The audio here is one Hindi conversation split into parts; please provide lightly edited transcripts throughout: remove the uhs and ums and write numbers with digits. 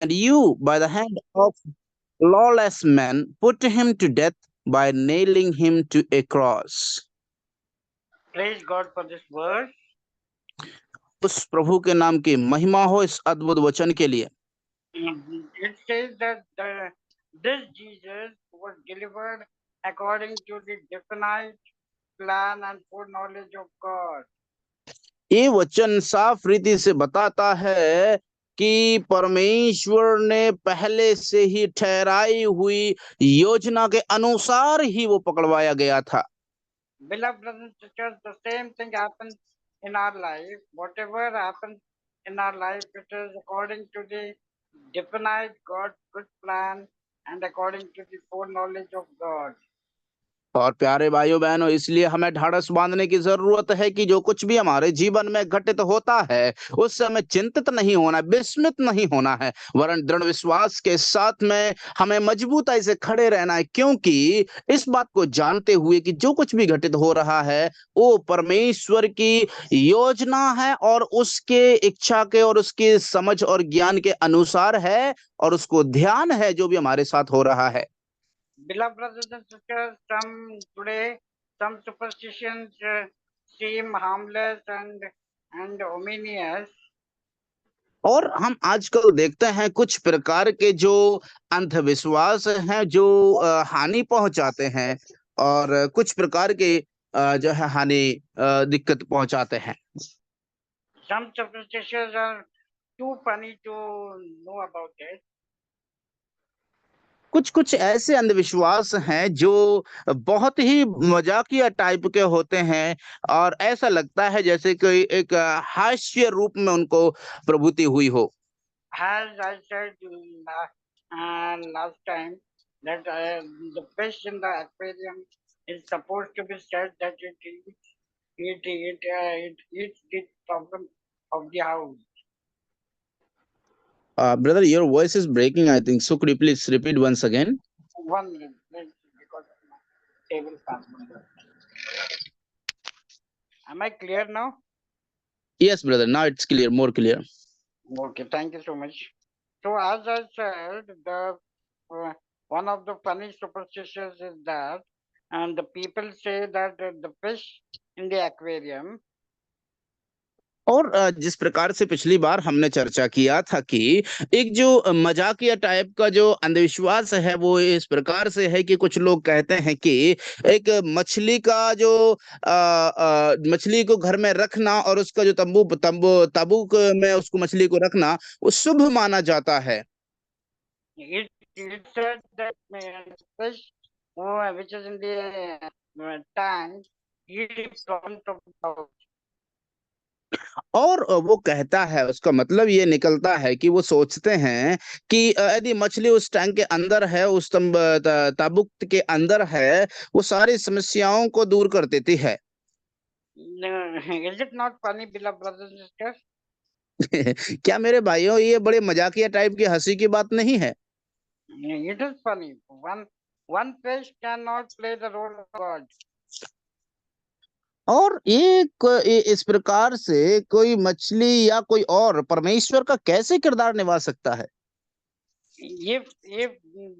And you, by the hand of lawless men, put him to death by nailing him to a cross. Praise God for this verse. उस प्रभु के नाम की महिमा हो इस अद्भुत वचन के लिए। It says that this Jesus was delivered according to the definite plan and foreknowledge of God. ये वचन साफ रीति से बताता है कि परमेश्वर ने पहले से ही ठहराई हुई योजना के अनुसार ही वो पकड़वाया गया था। Beloved brothers and sisters, the same thing happens in our life. Whatever happens in our life, it is according to the definite God's good plan and according to the foreknowledge of God. और प्यारे भाइयों बहनों, इसलिए हमें ढाढ़स बांधने की जरूरत है कि जो कुछ भी हमारे जीवन में घटित होता है उससे हमें चिंतित नहीं होना, विस्मित नहीं होना है, वरन दृढ़ विश्वास के साथ में हमें मजबूताई से खड़े रहना है, क्योंकि इस बात को जानते हुए कि जो कुछ भी घटित हो रहा है वो परमेश्वर की योजना है और उसके इच्छा के और उसकी समझ और ज्ञान के अनुसार है और उसको ध्यान है जो भी हमारे साथ हो रहा है। Beloved brothers and sisters, some superstitions seem harmless and ominous. और हम आजकल देखते हैं कुछ प्रकार के जो अंधविश्वास हैं जो हानि पहुंचाते हैं और कुछ प्रकार के जो है हानि दिक्कत पहुंचाते हैं। Some superstitions are too funny to know about it. कुछ कुछ ऐसे अंधविश्वास हैं जो बहुत ही मजाकिया टाइप के होते हैं और ऐसा लगता है जैसे कोई एक हास्य रूप में उनको प्रभुति हुई हो। As I said last time, that the fish in the aquarium is supposed to be said that it eats the problem of the house. Brother, your voice is breaking, I think. So could you please repeat once again? 1 minute, because of my table fan. Am I clear now? Yes, brother. Now it's clear, more clear. Okay, thank you so much. So as I said, the one of the funny superstitions is that, and the people say that the fish in the aquarium. और जिस प्रकार से पिछली बार हमने चर्चा किया था कि एक जो मजाकिया टाइप का जो अंधविश्वास है वो इस प्रकार से है कि कुछ लोग कहते हैं कि एक मछली का जो मछली को घर में रखना और उसका जो तंबू में उसको मछली को रखना वो शुभ माना जाता है। It said that fish which is in the tank eat the plants of the house. और वो कहता है, उसका मतलब ये निकलता है कि वो सोचते हैं कि यदि मछली उस टैंक के अंदर है, उस ताबूत के अंदर है, वो सारी समस्याओं को दूर कर देती है। Is it not funny, beloved brothers and sisters? क्या मेरे भाइयों ये बड़े मजाकिया टाइप की हंसी की बात नहीं है? It is funny. One fish cannot play the role of God. और इस प्रकार से कोई मछली या कोई और परमेश्वर का कैसे किरदार निभा सकता है? If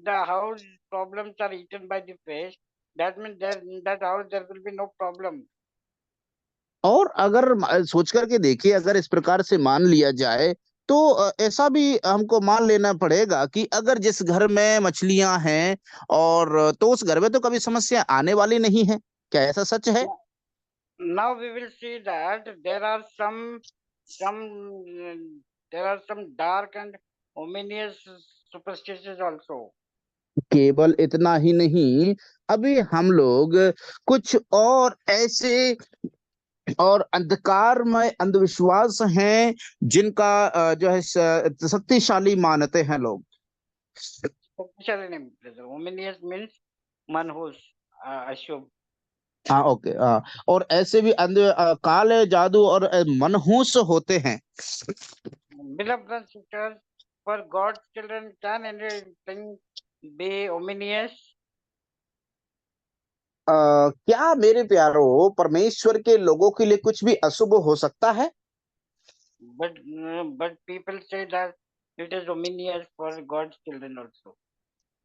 the house problems are eaten by the fish, that means that house there will be no problem. और अगर सोच करके देखिए, अगर इस प्रकार से मान लिया जाए तो ऐसा भी हमको मान लेना पड़ेगा कि अगर जिस घर में मछलियां हैं और तो उस घर में तो कभी समस्या आने वाली नहीं है। क्या ऐसा सच है? Now we will see that there are some dark and ominous superstitions also. केवल इतना ही नहीं, अभी हम लोग कुछ और ऐसे और अंधकारमय अंधविश्वास हैं जिनका जो है शक्तिशाली मानते हैं लोग। Shall name ominous means manhus, ashubh. हाँ, ओके, हाँ। और ऐसे भी काले जादू और मनहूस होते हैं। Beloved brothers and sisters, for God's children, can anything be ominous? क्या मेरे प्यारो, परमेश्वर के लोगों के लिए कुछ भी अशुभ हो सकता है? But people say that it is ominous for God's children also.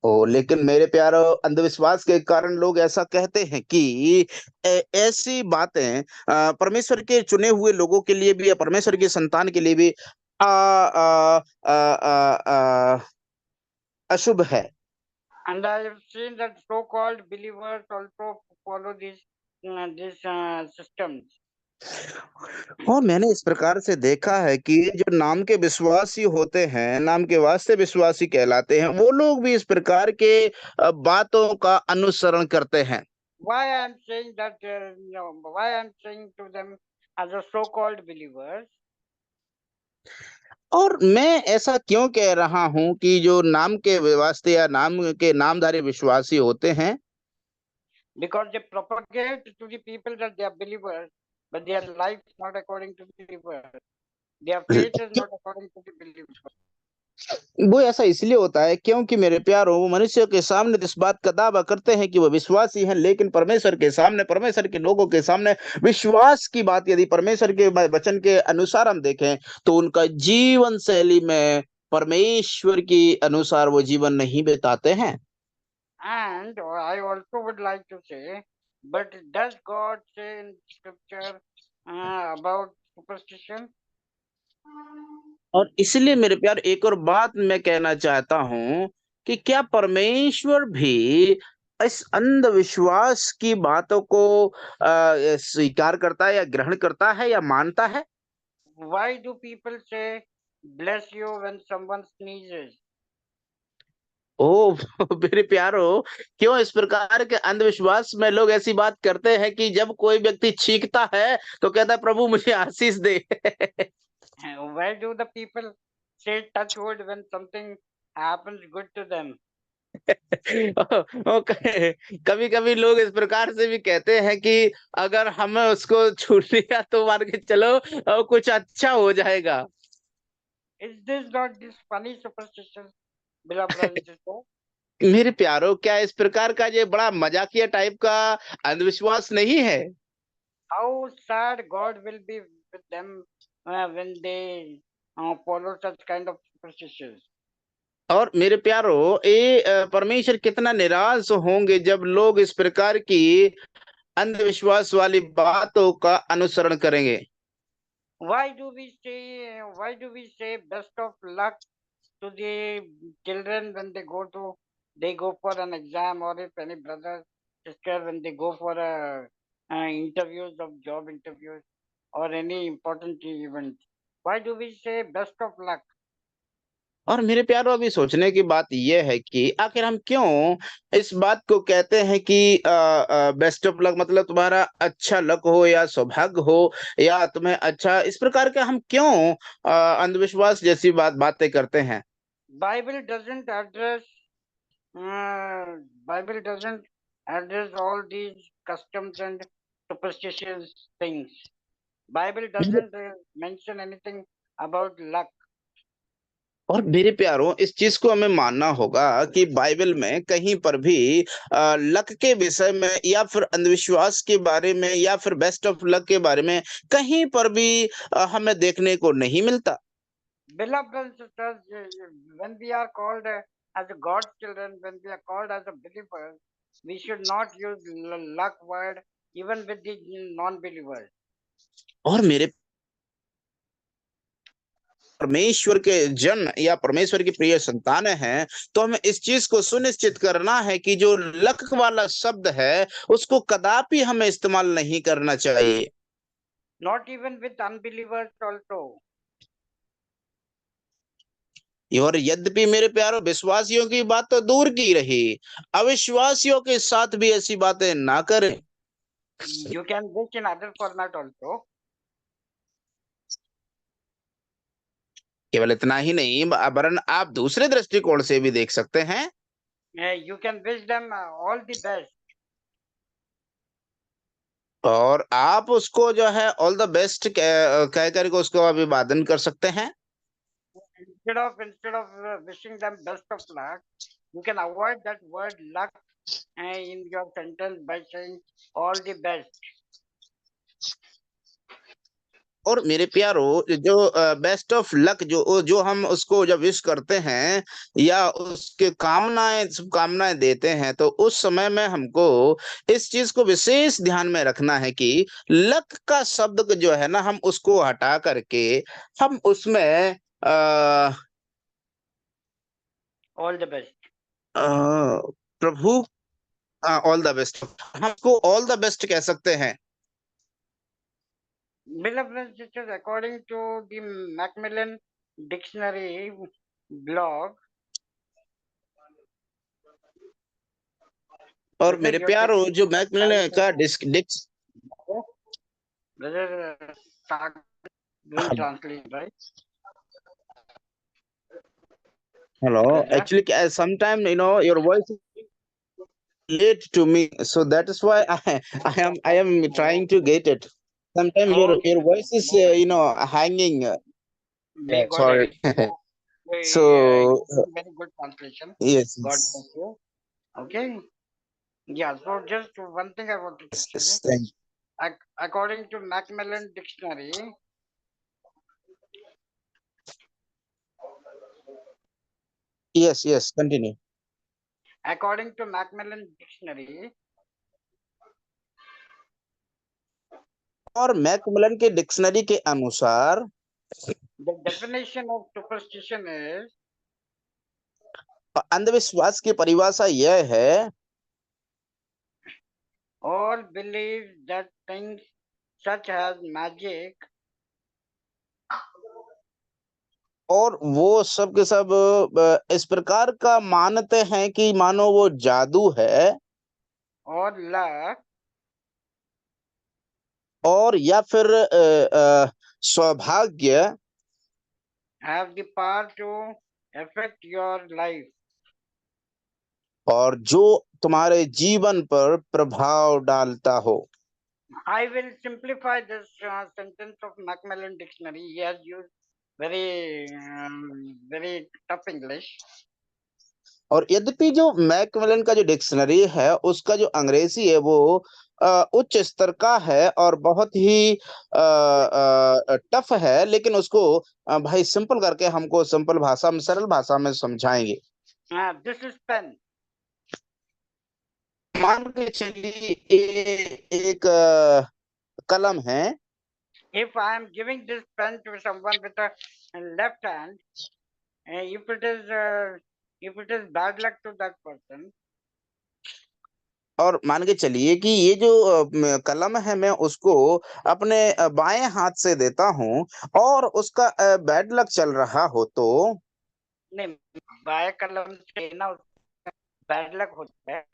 लेकिन मेरे प्यारो, अंधविश्वास के कारण लोग ऐसा कहते हैं कि ऐसी बातें परमेश्वर के चुने हुए लोगों के लिए भी या परमेश्वर की संतान के लिए भी आ, आ, आ, आ, आ, अशुभ है। And I have seen that so-called believers also follow these systems. और मैंने इस प्रकार से देखा है कि जो नाम के विश्वासी होते हैं, नाम के वास्ते विश्वासी कहलाते हैं, वो लोग भी इस प्रकार के बातों का अनुसरण करते हैं। Why I am saying that? Why I am saying to them as a so-called believers? और मैं ऐसा क्यों कह रहा हूं कि जो नाम के वास्ते या नाम के नामधारी विश्वासी होते हैं? Because they propagate to the people that they are believers, but their life is not according to the believers. Their faith is not according to the believers. वो ऐसा इसलिए होता है क्योंकि मेरे प्यारो, वो मनुष्य के सामने इस बात का दावा करते हैं कि वो विश्वासी हैं, लेकिन परमेश्वर के सामने, परमेश्वर के लोगों के सामने विश्वास की बात यदि परमेश्वर के वचन के अनुसार हम देखें तो उनका जीवन शैली में परमेश्वर के अनुसार वो जीवन नहीं बिताते हैं। And I also would like to say, but does God say in scripture about superstition? और इसलिए मेरे प्यार, एक और बात मैं कहना चाहता हूं कि क्या परमेश्वर भी इस अंधविश्वास की बातों को स्वीकार करता है या ग्रहण करता है या मानता है? Why do people say bless you when someone sneezes? ओ मेरे प्यारो, क्यों इस प्रकार के अंधविश्वास में लोग ऐसी बात करते हैं कि जब कोई व्यक्ति छींकता है तो कहता है प्रभु मुझे आशीष दे। Why do the people say touch wood when something happens good to them? कभी कभी लोग इस प्रकार से भी कहते हैं कि अगर हमें उसको छू लिया तो मान के चलो कुछ अच्छा हो जाएगा। Is this not this funny superstition, beloved brothers and sisters? मेरे प्यारो, क्या इस प्रकार का ये बड़ा मजाकिया टाइप का अंधविश्वास नहीं है? How sad God will be with them when they follow such kind of superstitions. और मेरे प्यारो, ये परमेश्वर कितना निराश होंगे जब लोग इस प्रकार की अंधविश्वास वाली बातों का अनुसरण करेंगे। Why do we say best of luck to the children when they go for an exam, or if any brother sister when they go for interviews of job interviews or any important event? Why do we say best of luck? और मेरे प्यारो, अभी सोचने की बात यह है कि आखिर हम क्यों इस बात को कहते हैं कि बेस्ट ऑफ लक, मतलब तुम्हारा अच्छा लक हो या सौभाग्य हो या तुम्हें अच्छा, इस प्रकार के हम क्यों अंधविश्वास जैसी बातें करते हैं? Bible doesn't address uh, Bible doesn't address all these customs and superstitious things. Bible doesn't mention anything about luck. और मेरे प्यारों, इस चीज को हमें मानना होगा कि बाइबल में कहीं पर भी लक के विषय में या फिर अंधविश्वास के बारे में या फिर बेस्ट ऑफ लक के बारे में कहीं पर भी हमें देखने को नहीं मिलता। Beloved brothers and sisters, when we are called as God's children, when we are called as a believers, we should not use luck word even with the non-believers. और मेरे परमेश्वर के जन या परमेश्वर की प्रिय संतान हैं, तो हमें इस चीज को सुनिश्चित करना है कि जो लक वाला शब्द है उसको कदापि हमें इस्तेमाल नहीं करना चाहिए। Not even with unbelievers also. और यद्यपि मेरे प्यारों, विश्वासियों की बात तो दूर की रही, अविश्वासियों के साथ भी ऐसी बातें ना करें। You can wish in other format also. केवल इतना ही नहीं, वरन आप दूसरे दृष्टिकोण से भी देख सकते हैं। You can wish them all the best. और आप उसको जो है ऑल द बेस्ट कह करके उसको अभिवादन कर सकते हैं। Instead of wishing them best of luck, you can avoid that word luck in your sentence by saying all the best. और मेरे प्यारो, जो बेस्ट ऑफ लक जो हम उसको जब विश करते हैं या उसके शुभकामनाएं देते हैं, तो उस समय में हमको इस चीज को विशेष ध्यान में रखना है कि लक का शब्द जो है ना, हम उसको हटा करके हम उसमें All the best. Prabhu, all the best, हम उसको ऑल द बेस्ट कह सकते हैं। Beloved brothers and sisters, according to the Macmillan Dictionary blog, और brother, मेरे you're प्यारो, taking जो too much मैकमिलन time का to disc brother Sagar will translate, right? Hello, Brother, actually sometime your voice late to me, so that is why I am trying to get it. Sometimes okay, your brother, voice is no worries. hanging. May God Sorry. assist you. So Very good translation. yes, God bless you. Okay. Yeah. So just one thing I wanted to yes, say. yes, thank According to Macmillan Dictionary, yes, yes, continue. according to Macmillan Dictionary, और मैकमिलन के डिक्शनरी के अनुसार the definition of superstition is अंधविश्वास की परिभाषा यह है, all believe that things such as magic और वो सब के सब इस प्रकार का मानते हैं कि मानो वो जादू है or luck और या फिर सौभाग्य have the power to affect your life. और जो तुम्हारे जीवन पर प्रभाव डालता हो। I will simplify this sentence of Macmillan Dictionary. He has used very tough English. और यद्यपि जो मैकमिलन का जो डिक्शनरी है उसका जो अंग्रेजी है वो उच्च स्तर का है और बहुत ही टफ है, लेकिन उसको भाई सिंपल करके हमको सिंपल भाषा में, सरल भाषा में समझाएंगे। This is pen. मान के चलिए एक कलम है। If I am giving this pen to someone with a left hand, if it is bad luck to that person, और मान के चलिए कि ये जो कलम है, मैं उसको अपने बाएं हाथ से देता हूं और उसका बैड लक चल रहा हो तो नहीं, बाएं कलम से ना बैड लक होता है।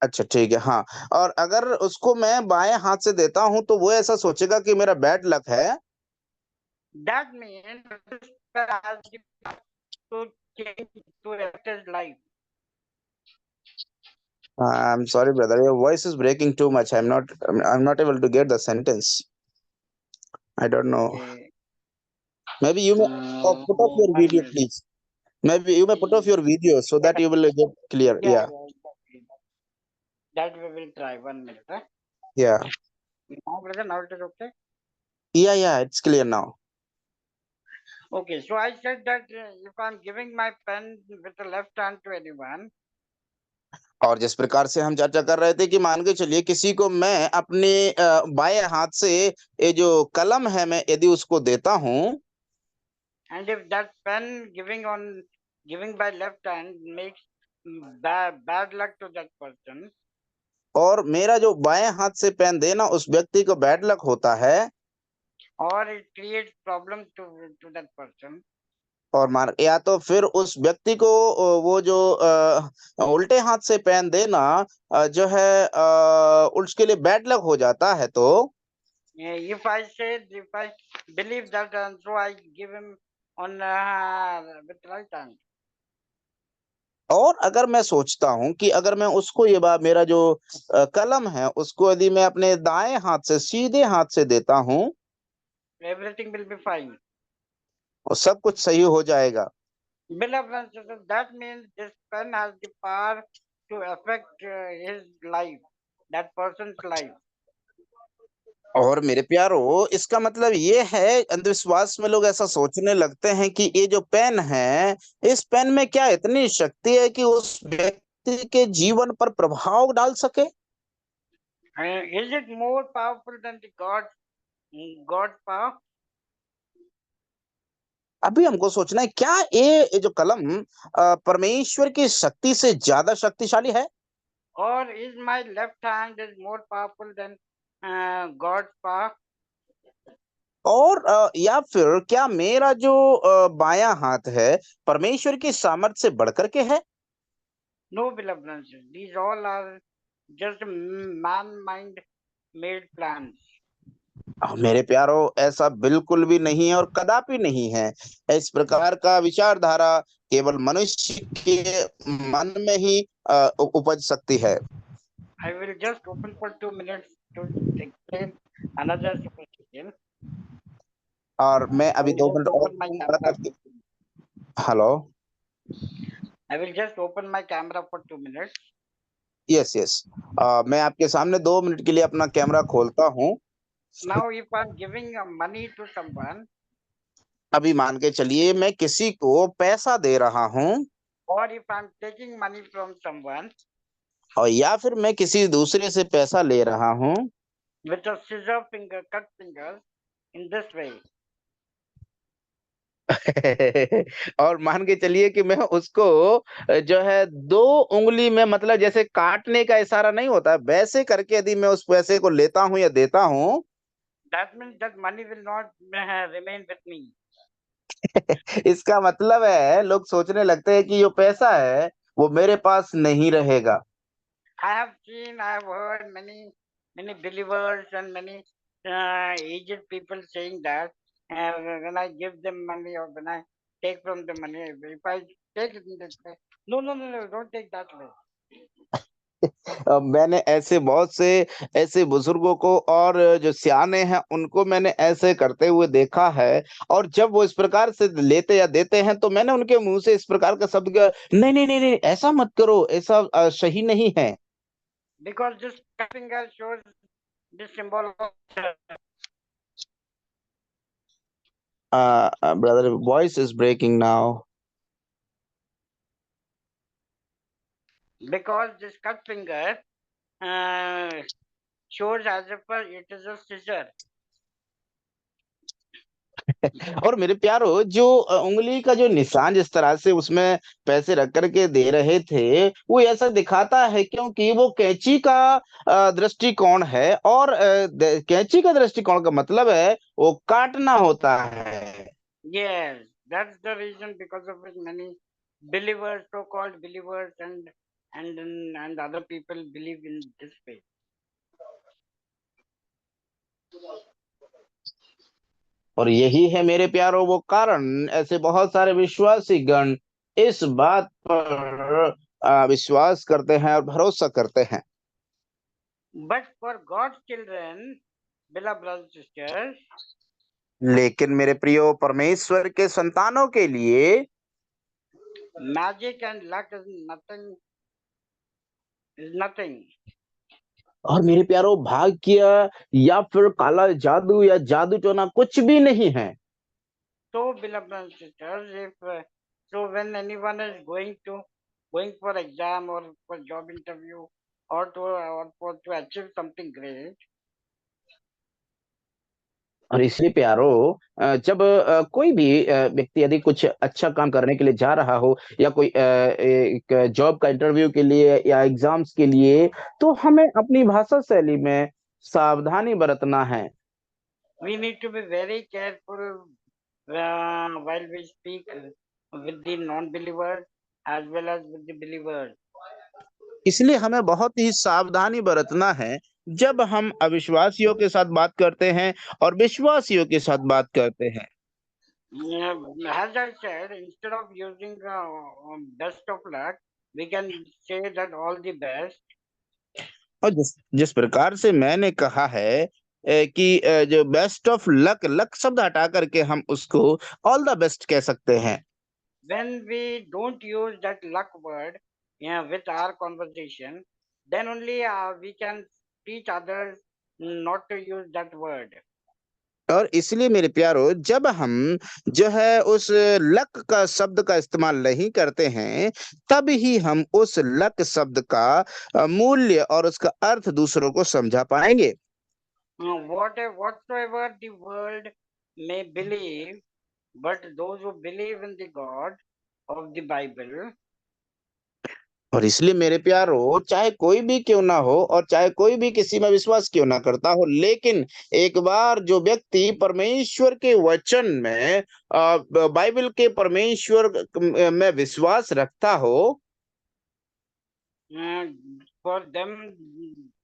अच्छा ठीक है, हाँ। और अगर उसको मैं बाएं हाथ से देता हूं तो वो ऐसा सोचेगा कि मेरा बैड लक है। That means this pen has the power to change to affect his life. I'm sorry brother, your voice is breaking too much. I'm not able to get the sentence. I don't know. Okay. Maybe you may put off your 1 video, minute. please. Maybe you may put off your video so that you will get clear. Yeah, Yeah, exactly. That we will try. 1 minute. Huh? yeah, Now, brother, now it is okay. yeah, it's clear now. Okay, so I said that if I'm giving my pen with the left hand to anyone, और जिस प्रकार से हम चर्चा कर रहे थे कि मान के चलिए किसी को मैं अपने बाएं हाथ से ये जो कलम है मैं यदि उसको देता हूं, and if that pen giving by left hand makes bad luck to that person, और मेरा जो बाएं हाथ से पेन देना उस व्यक्ति को बैड लक होता है, or it creates problem to that person, और मान या तो फिर उस व्यक्ति को वो जो उल्टे हाथ से पेन देना जो है उसके लिए बैड लक हो जाता है, तो if I believe that, and so I give him on with right hand. और अगर मैं सोचता हूं कि अगर मैं उसको मेरा जो कलम है उसको यदि मैं अपने दाएं हाथ से, सीधे हाथ से देता हूं, Everything will be fine. और सब कुछ सही हो जाएगा। Beloved brothers and sisters, that means this pen has the power to affect his life, that person's life. और मेरे प्यारो, इसका मतलब ये है, अंधविश्वास में लोग ऐसा सोचने लगते हैं कि ये जो पेन है, इस पेन में क्या इतनी शक्ति है कि उस व्यक्ति के जीवन पर प्रभाव डाल सके। Is it more powerful than the God's power? अभी हमको सोचना है, क्या ये जो कलम परमेश्वर की शक्ति से ज्यादा शक्तिशाली है? Or is my left hand is more powerful than God's power? और या फिर क्या मेरा जो बायां हाथ है, परमेश्वर की सामर्थ्य से बढ़कर के है? No, beloved brothers. These all are just man mind made plans. मेरे प्यारो, ऐसा बिल्कुल भी नहीं है और कदापि नहीं है। इस प्रकार का विचारधारा केवल मनुष्य के मन में ही उपज सकती है। I will just open for 2 minutes to explain another superstition. और मैं I अभी will दो just मिनट और open my दूंगा camera. ताकि hello. I will just open my camera for 2 minutes. Yes yes, मैं आपके सामने 2 मिनट के लिए अपना कैमरा खोलता हूँ। Now, if I'm giving money to someone, अभी मान के चलिए मैं किसी को पैसा दे रहा हूँ, or if I'm taking money from someone और या फिर मैं किसी दूसरे से पैसा ले रहा हूँ, with a scissor finger, cut fingers in this way, और मान के चलिए कि मैं उसको जो है 2 उंगली में, मतलब जैसे काटने का इशारा नहीं होता, वैसे करके यदि मैं उस पैसे को लेता हूँ या देता हूँ, that means that money will not remain with me. इसका मतलब है लोग सोचने लगते हैं कि जो पैसा है वो मेरे पास नहीं रहेगा। I have seen, I have heard many believers and many aged people saying that when I give them money or when I take from the money, if I take it in this way, no, don't take that way. मैंने ऐसे बहुत से ऐसे बुजुर्गों को और जो सियाने हैं उनको मैंने ऐसे करते हुए देखा है। और जब वो इस प्रकार से लेते या देते हैं तो मैंने उनके मुंह से इस प्रकार का शब्द नहीं नहीं नहीं नहीं, ऐसा मत करो, ऐसा सही नहीं है। Because this finger shows the symbol of brother, voice is breaking now. because this cut finger uh, shows as if it is a scissor. और मेरे प्यारो, जो उंगली का जो निशान जिस तरह से उसमें पैसे रख करके दे रहे थे, वो ऐसा दिखाता है क्योंकि वो कैंची का दृष्टिकोण है। और कैंची का दृष्टिकोण का मतलब है वो काटना होता है। Yes, that's the reason because of which many believers, so-called believers, and other people believe in this way. और यही है मेरे प्यारो वो कारण, ऐसे बहुत सारे विश्वासी गण इस बात पर विश्वास करते हैं और भरोसा करते हैं। But for God's children, beloved brothers and sisters, लेकिन मेरे प्रियो, परमेश्वर के संतानों के लिए magic and luck is nothing. और मेरे प्यारो, भाग्य या फिर काला जादू या जादू टोना कुछ भी नहीं है। So, beloved brothers and sisters, if so, when anyone is going for exam or for job interview or for to achieve something great, और इसलिए प्यारो, जब कोई भी व्यक्ति यदि कुछ अच्छा काम करने के लिए जा रहा हो, या कोई एक जॉब का इंटरव्यू के लिए या एग्जाम्स के लिए, तो हमें अपनी भाषा शैली में सावधानी बरतना है। we need to be very careful while we speak with the non-believers as well as with the believers. इसलिए हमें बहुत ही सावधानी बरतना है जब हम अविश्वासियों के साथ बात करते हैं और विश्वासियों के साथ बात करते हैं। As I said, instead of using best of luck, we can say that all the best. और जिस जिस प्रकार से मैंने कहा है कि जो बेस्ट ऑफ लक, लक शब्द हटा करके हम उसको ऑल द बेस्ट कह सकते हैं। When we don't use that luck word, with our conversation, then only we can teach others not to use that word. और इसलिए मेरे प्यारो, जब हम जो है उस लक का शब्द का इस्तेमाल नहीं करते हैं, तब ही हम उस लक शब्द का मूल्य और उसका अर्थ दूसरों को समझा पाएंगे। Whatsoever the world may believe, but those who believe in the God of the Bible, और इसलिए मेरे प्यारो, चाहे कोई भी क्यों ना हो और चाहे कोई भी किसी में विश्वास क्यों ना करता हो, लेकिन एक बार जो व्यक्ति परमेश्वर के वचन में बाइबल के परमेश्वर में विश्वास रखता हो, for them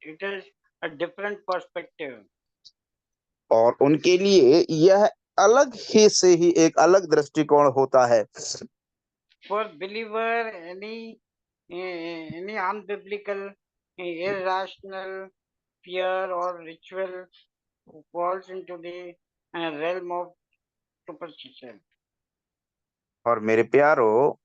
it is a different perspective. और उनके लिए यह अलग ही से ही एक अलग दृष्टिकोण होता है। For believer, any unbiblical, irrational fear or ritual falls into the realm of superstition. और मेरे प्यारो,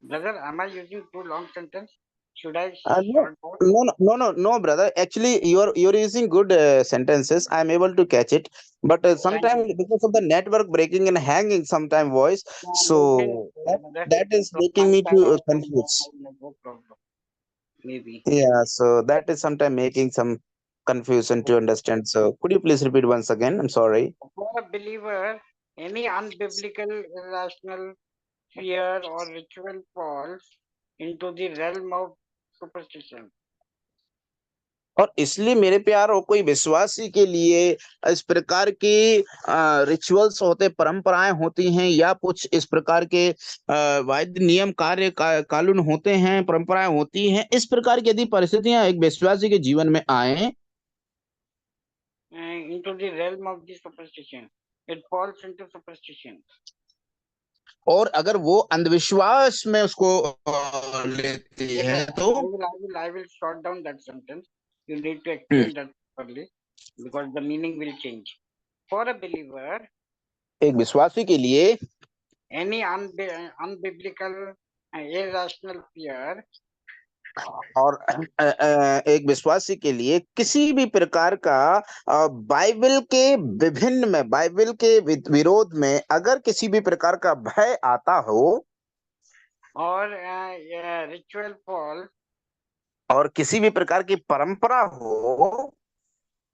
Brother, am I using too long sentence? Should I no, short out? no, brother. Actually, you're using good sentences. I'm able to catch it, but Thank sometimes you. because of the network breaking and hanging, sometime voice, so Brother, that is from making my me side to also confuse. no problem. Maybe. Yeah, so that is sometimes making some confusion to understand. So could you please repeat once again? I'm sorry. For a believer, any unbiblical, irrational fear or ritual falls into the realm of superstition. और इसलिए मेरे प्यारो, कोई विश्वासी के लिए इस प्रकार की रिचुअल्स होते, परंपराएं होती हैं, या कुछ इस प्रकार के वाद्य नियम कार्य कानून होते हैं, परंपराएं होती हैं, इस प्रकार की यदि परिस्थितियां एक विश्वासी के जीवन में आए, Into the realm of the superstition. It falls into superstition. और अगर वो अंधविश्वास में उसको लेती Yes, है, sir. तो I will short down that sentence. You need to explain that properly because the meaning will change. For a believer, एक विश्वासी के लिए any unbiblical, irrational fear और एक विश्वासी के लिए किसी भी प्रकार का बाइबल के विभिन्न में, बाइबल के विरोध में अगर किसी भी प्रकार का भय आता हो, or ritual falls और किसी भी प्रकार की परंपरा हो,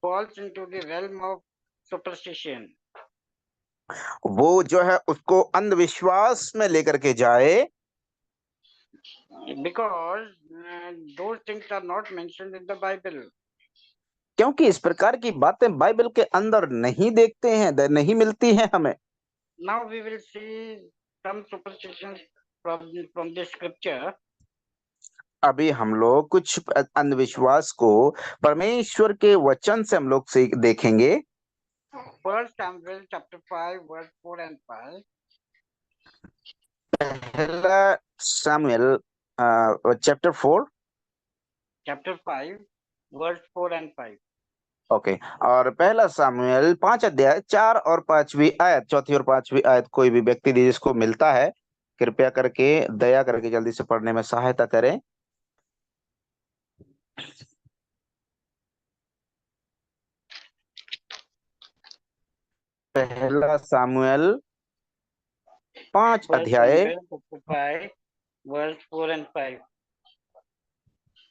falls into the realm of superstition. वो जो है उसको अंधविश्वास में लेकर के जाए, Because those things are not mentioned in the Bible. क्योंकि इस प्रकार की बातें बाइबल के अंदर नहीं देखते हैं, नहीं मिलती हैं हमें। Now we will see some superstitions from the scripture. अभी हम लोग कुछ अंधविश्वास को परमेश्वर के वचन से हम लोग सीख देखेंगे। First Samuel chapter 5 verse 4 and 5. पहला Samuel chapter 4 Chapter 5 verse 4 and 5. Okay, और पहला सामुएल 5 अध्याय 4 और 5वीं आयत, चौथी और 5वीं आयत, कोई भी व्यक्ति जिसको मिलता है, कृपया करके दया करके जल्दी से पढ़ने में सहायता करें। पहला सामुएल 5 First अध्याय Samuel chapter 5 verse 4 and 5.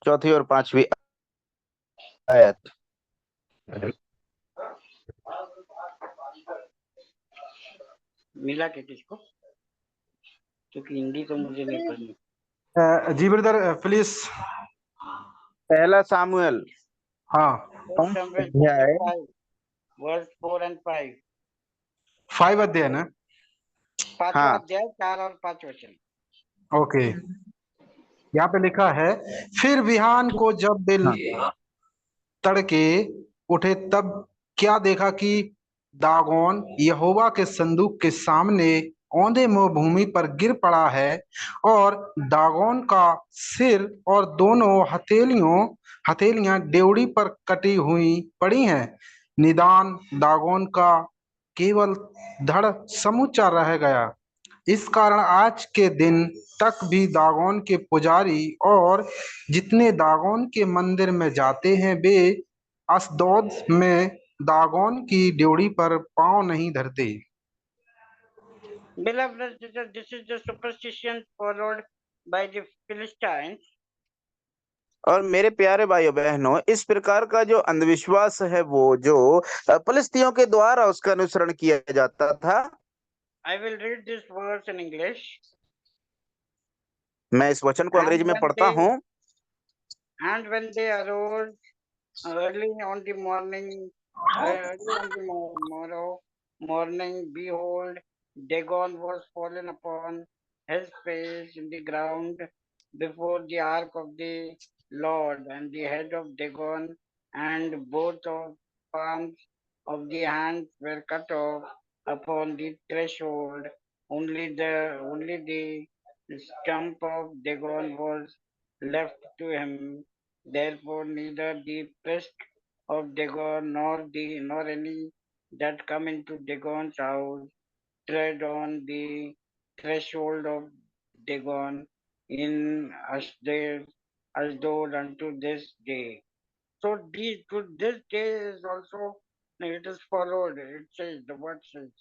चौथी और 5वीं आयत। मिला के किसको, क्योंकि हिंदी तो मुझे नहीं पढ़नी। जी ब्रदर प्लीज। पहला सामुएल हाँ, First 5 Samuel अध्याय chapter 5 verse 4 and 5. 5 अध्याय ना? पांचवा हाँ, अध्याय 4 और 5 वचन। ओके, यहाँ पे लिखा है, फिर बिहान को जब दिल तड़के उठे तब क्या देखा कि दागोन यहोवा के संदूक के सामने औंधे मुंह भूमि पर गिर पड़ा है, और दागोन का सिर और दोनों हथेलियां डेवड़ी पर कटी हुई पड़ी हैं। निदान दागोन का केवल धड़ समूचा रह गया। इस कारण आज के दिन तक भी दागोन के पुजारी और जितने दागोन के मंदिर में जाते हैं, वे अशदोद में दागोन की ड्योढ़ी पर पांव नहीं धरते। Beloved brothers and sisters, this is the superstition followed by the Philistines. और मेरे प्यारे भाइयों बहनों, इस प्रकार का जो अंधविश्वास है वो जो फलिस्तियों के द्वारा उसका अनुसरण किया जाता था। I will read this verse in English. मैं इस वचन को And अंग्रेजी में when पढ़ता they हूँ। and when they arose early on the morning, early on the morning, behold, Dagon was fallen upon his face in the ground before the ark of the Lord, and the head of Dagon and both of palms of the hands were cut off upon the threshold. Only the stump of Dagon was left to him. Therefore, neither the priest of Dagon nor any that come into Dagon's house tread on the threshold of Dagon in Ashdod unto this day. So to this day is also it is followed. It says the word says.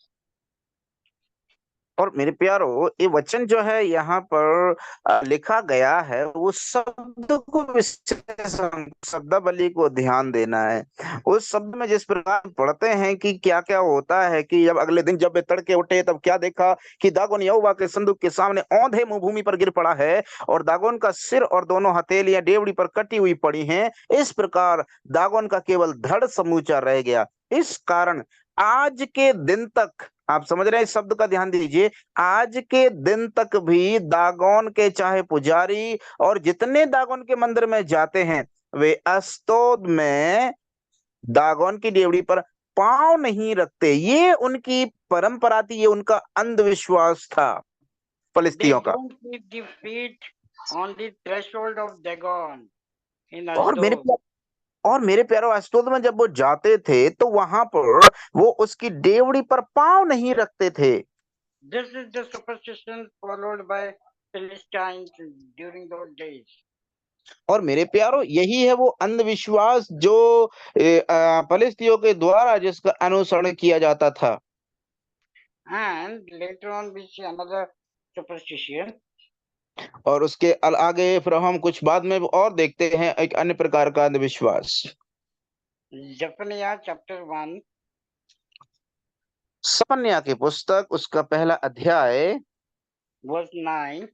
और मेरे प्यारो, ये वचन जो है यहाँ पर लिखा गया है, वो शब्द को विशेष शब्दावली को ध्यान देना है। उस शब्द में जिस प्रकार पढ़ते हैं कि क्या क्या होता है कि जब अगले दिन जब वे तड़के उठे तब क्या देखा कि दागोन यहोवा के संदूक के सामने औंधे मुंह भूमि पर गिर पड़ा है और दागोन का सिर और दोनों हथेलियां डेवड़ी पर कटी हुई पड़ी हैं। इस प्रकार दागोन का केवल धड़ समूचा रह गया। इस कारण आज के दिन तक, आप समझ रहे हैं, इस शब्द का ध्यान दीजिए, आज के दिन तक भी दागोन के चाहे पुजारी और जितने दागोन के मंदिर में जाते हैं, वे अस्तोद में दागोन की डेवड़ी पर पांव नहीं रखते। ये उनकी परंपरा थी, ये उनका अंधविश्वास था They फलिस्तियों का। don't keep the feet on the threshold of Dagon in और मेरे Ashdod. और मेरे प्यारो, अस्तोद में जब वो जाते थे तो वहां पर वो उसकी डेवड़ी पर पांव नहीं रखते थे। This is the superstition followed by Philistines during those days. और मेरे प्यारो, यही है वो अंधविश्वास जो फलिस्तियों के द्वारा जिसका अनुसरण किया जाता था। And later on we see another superstition. और उसके आगे फिर हम कुछ बाद में और देखते हैं एक अन्य प्रकार का अंधविश्वास। Zephaniah chapter 1, सपन्या की पुस्तक उसका पहला अध्याय verse 9.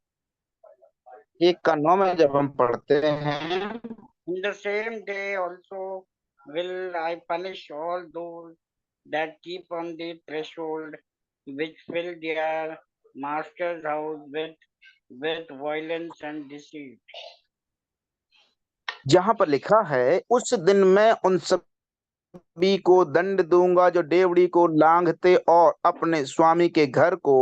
1:9 में जब हम पढ़ते हैं, In the same day also will I punish all those that keep on the threshold, which fill their master's house with violence and deceit. जहां पर लिखा है, उस दिन मैं उन सभी को दंड दूंगा जो डेवड़ी को लांघते और अपने स्वामी के घर को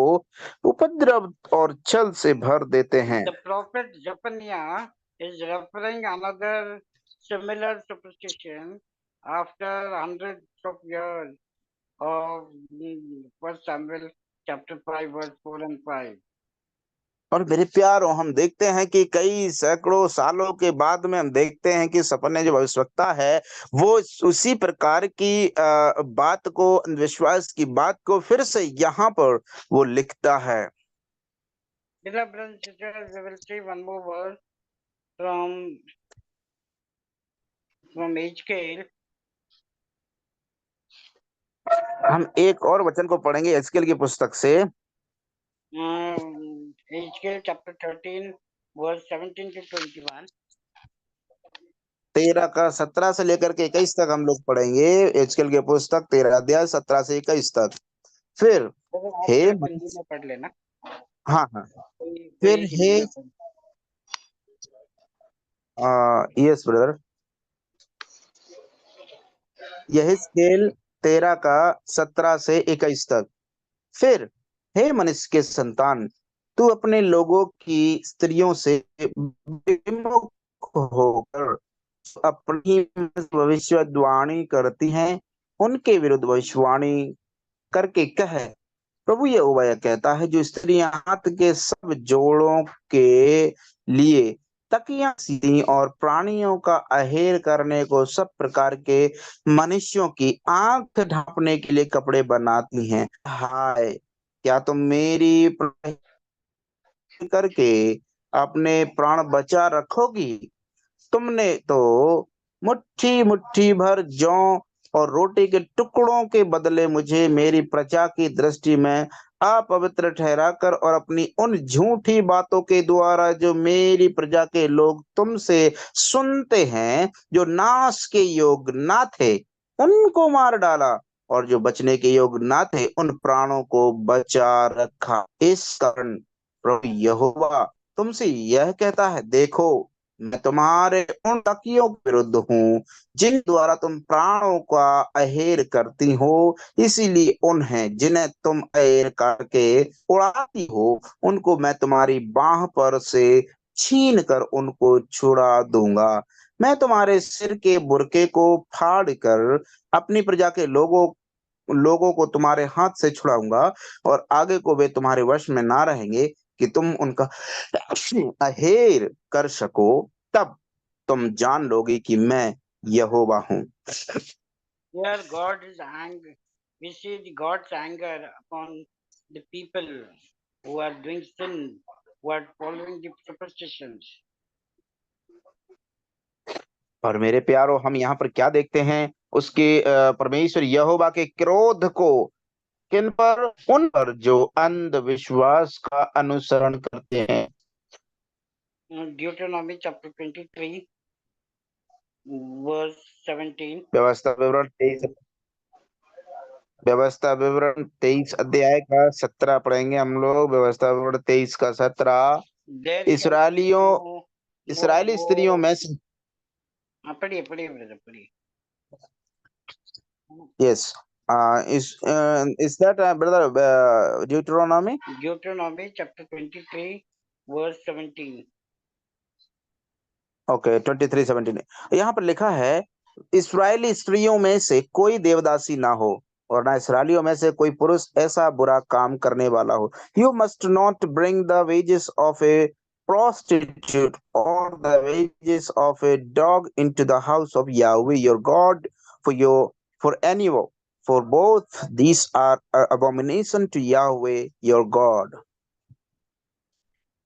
उपद्रव और छल से भर देते हैं। The prophet Zephaniah is referring another similar superstition after hundreds of years of 1 Samuel chapter 5 verse 4 and 5. और मेरे प्यारों, हम देखते हैं कि कई सैकड़ों सालों के बाद में हम देखते हैं कि सपने जो भविष्यवक्ता है वो उसी प्रकार की बात को, अंधविश्वास की बात को फिर से यहाँ पर वो लिखता है। Beloved brothers and sisters, we will see one more verse from Ezekiel. हम एक और वचन को पढ़ेंगे एजकेल की पुस्तक से, Ezekiel chapter 13 verse 17 to 21. 13 का 17 से लेकर के 21 तक हम लोग पढ़ेंगे। एजकेल की पुस्तक 13 अध्याय 17 से 21 तक। फिर तो आप हे सिर्फ हिंदी में पढ़ लेना। हाँ हाँ फिर कोई हे हिंदी में पढ़। यस ब्रदर, यहेजकेल 13 का 17 से 21 तक। फिर हे मनुष्य के संतान, तू अपने लोगों की स्त्रियों से विमुख होकर अपनी भविष्यवाणी करती हैं, उनके विरुद्ध भविष्यवाणी करके कह, प्रभु यहोवा यह कहता है, जो स्त्रियां हाथ के सब जोड़ों के लिए तकिया सी और प्राणियों का अहेर करने को सब प्रकार के मनुष्यों की आंख ढांपने के लिए कपड़े बनाती हैं। हाय, क्या तुम मेरी करके अपने प्राण बचा रखोगी? तुमने तो मुट्ठी मुट्ठी भर जौ और रोटी के टुकड़ों के बदले मुझे मेरी प्रजा की दृष्टि में अपवित्र ठहराकर और अपनी उन झूठी बातों के द्वारा जो मेरी प्रजा के लोग तुमसे सुनते हैं, जो नाश के योग ना थे, उनको मार डाला, और जो बचने के योग ना थे, उन प्राणों को बचा रखा। इस कारण प्रभु यहोवा तुमसे यह कहता है, देखो, मैं तुम्हारे उन तकियों के विरुद्ध हूँ जिन द्वारा तुम प्राणों का अहेर करती हो। इसीलिए उन्हें जिन्हें तुम अहेर करके उड़ाती हो, उनको मैं तुम्हारी बाह पर से छीन कर उनको छुड़ा दूंगा। मैं तुम्हारे सिर के बुरके को फाड़ कर अपनी प्रजा के लोगों लोगों को तुम्हारे हाथ से छुड़ाऊंगा, और आगे को वे तुम्हारे वश में ना रहेंगे कि तुम उनका अहेर कर सको। तब तुम जान लोगे कि मैं यहोवा हूँ। Here God is angry. We see the God's anger upon the people who are doing sin, who are following the superstitions. और मेरे प्यारो, हम यहाँ पर क्या देखते हैं? उसके परमेश्वर यहोवा के क्रोध को किन पर? उन पर जो अंधविश्वास का अनुसरण करते हैं। Deuteronomy chapter 23, verse 17. व्यवस्था विवरण 23 अध्याय का 17 पढ़ेंगे हम लोग। व्यवस्था विवरण 23 का 17। There shall be इसराइलियों no इसराइली स्त्रियों more. में से पढ़िए ब्रदर पढ़िए। yes is that brother Deuteronomy Deuteronomy chapter 23, verse 17. Okay 23:17 यहाँ पर लिखा है, इस्राएली स्त्रियों में से कोई देवदासी ना हो, और ना इसराइलियों में से कोई पुरुष ऐसा बुरा काम करने वाला हो। You must not bring the wages of A prostitute or the wages of a dog into the house of Yahweh your God for any for both these are abomination to Yahweh your God.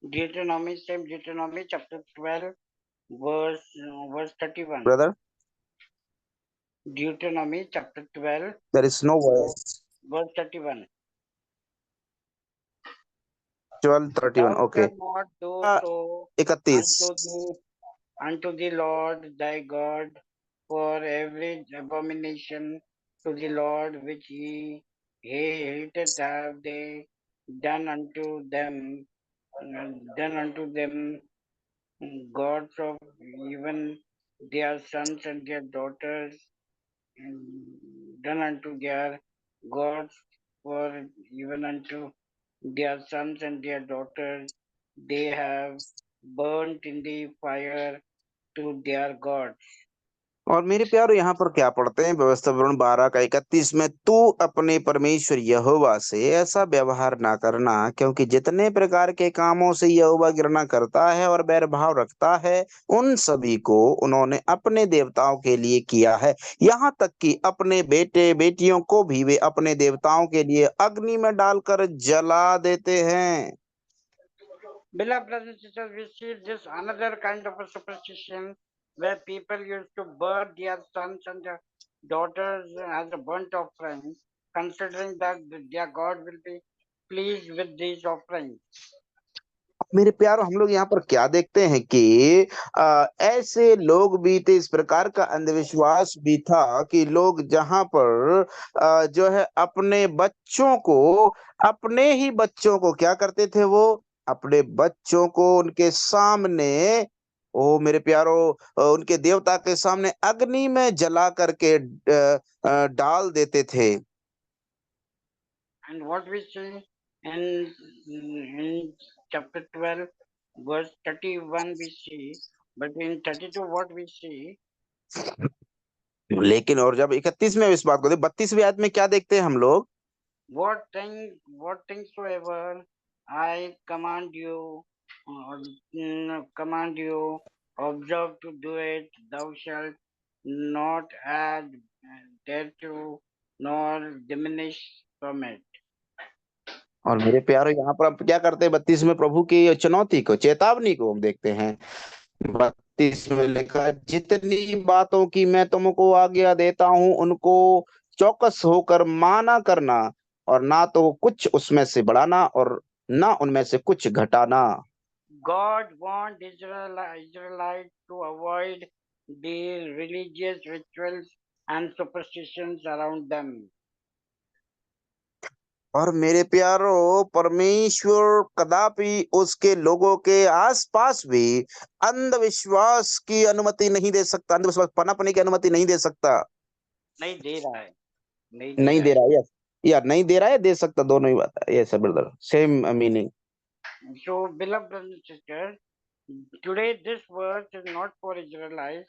Deuteronomy chapter 12, verse 31. Brother, Deuteronomy chapter 12, there is no voice. verse 31. 12:31 Thou okay. shalt not do so 31 unto the Lord thy God, for every abomination to the Lord which he hateth have they done unto them, gods of even their sons and their daughters, done unto their gods, for even unto their sons and their daughters they have burnt in the fire to their gods. और मेरे प्यारो, यहाँ पर क्या पढ़ते हैं? व्यवस्था विवरण 12:31 में, तू अपने परमेश्वर यहोवा से ऐसा व्यवहार ना करना, क्योंकि जितने प्रकार के कामों से यहोवा घृणा करता है और बैरभाव रखता है, उन सभी को उन्होंने अपने देवताओं के लिए किया है। यहाँ तक कि अपने बेटे बेटियों को भी वे अपने देवताओं के लिए अग्नि में डालकर जला देते हैं। Beloved brothers and sisters, we see this another kind of a superstition where people used to burn their sons and their daughters as a burnt offering, considering that their God will be pleased with these offerings. मेरे प्यारो, हम लोग यहाँ पर क्या देखते हैं कि ऐसे लोग भी थे, इस प्रकार का अंधविश्वास भी था कि लोग जहाँ पर जो है अपने ही बच्चों को क्या करते थे? वो अपने बच्चों को उनके सामने, ओ मेरे प्यारो, उनके देवता के सामने अग्नि में जला करके डाल देते थे। And what we see in chapter 12, verse 31, we see, but in 32, what we see? लेकिन और जब 31 में इस बात को 32वीं आयत में क्या देखते हैं हम लोग? What things soever I command you, command you, observe to do it. Thou shalt not add thereto, nor diminish from it. और मेरे प्यारो यहाँ पर आप क्या करते हैं 32 में प्रभु की चुनौती को, चेतावनी को हम देखते हैं। 32 में लिखा है, जितनी बातों की मैं तुमको आज्ञा देता हूं उनको चौकस होकर माना करना, और ना तो कुछ उसमें से बढ़ाना और ना उनमें से कुछ घटाना। God warned Israelites to avoid the religious rituals and superstitions around them. और मेरे प्यारो, परमेश्वर कदापि उसके लोगों के आसपास भी अंधविश्वास की अनुमति नहीं दे सकता, अंधविश्वास पनपने की अनुमति नहीं दे सकता। नहीं दे रहा है, नहीं नहीं दे दे रहा रहा है, यस या नहीं दे रहा है, दे सकता, दोनों ही बात है। Yes brother, same meaning. है। So, beloved brothers and sisters, today this verse is not for Israelites,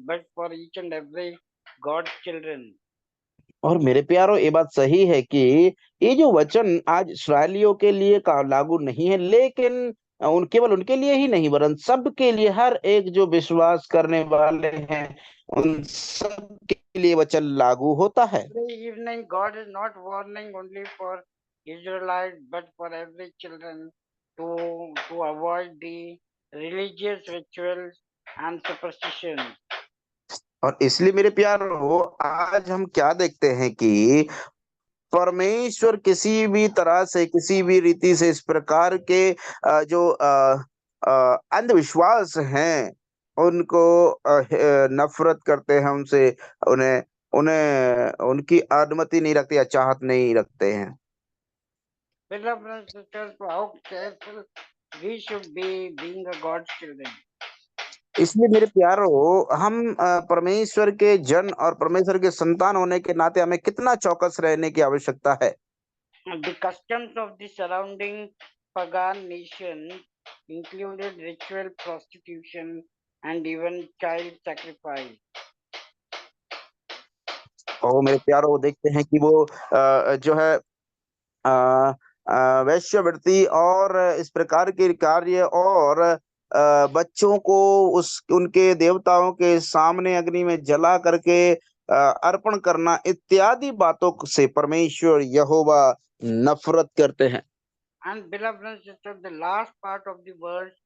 but for each and every God's children. और मेरे प्यारो, ये बात सही है कि ये जो वचन आज इस्राएलियों के लिए का लागू नहीं है, लेकिन उन केवल उनके लिए ही नहीं वरन सबके लिए, हर एक जो विश्वास करने वाले हैं उन सब के लिए वचन लागू होता है। Today evening, God is not warning only for Israelites, but for every children to avoid the religious rituals and superstitions. और इसलिए मेरे प्यारो, आज हम क्या देखते हैं कि परमेश्वर किसी भी तरह से, किसी भी रीति से इस प्रकार के जो अंधविश्वास हैं उनको नफरत करते हैं उनसे, उन्हें उन्हें उनकी अनुमति नहीं रखते या चाहत नहीं रखते हैं। Beloved brothers and sisters, how careful we should be being a God's children. इसलिए मेरे प्यारो, हम परमेश्वर के जन और परमेश्वर के संतान होने के नाते हमें कितना चौकस रहने की आवश्यकता है। The customs of the surrounding pagan nation included ritual prostitution and even child sacrifice. और मेरे प्यारो, देखते हैं कि वो जो है वैश्यवृत्ति और इस प्रकार के कार्य, और बच्चों को उस उनके देवताओं के सामने अग्नि में जला करके अर्पण करना इत्यादि बातों से परमेश्वर यहोवा नफरत करते हैं। And beloved brothers and sisters, the last part of the verse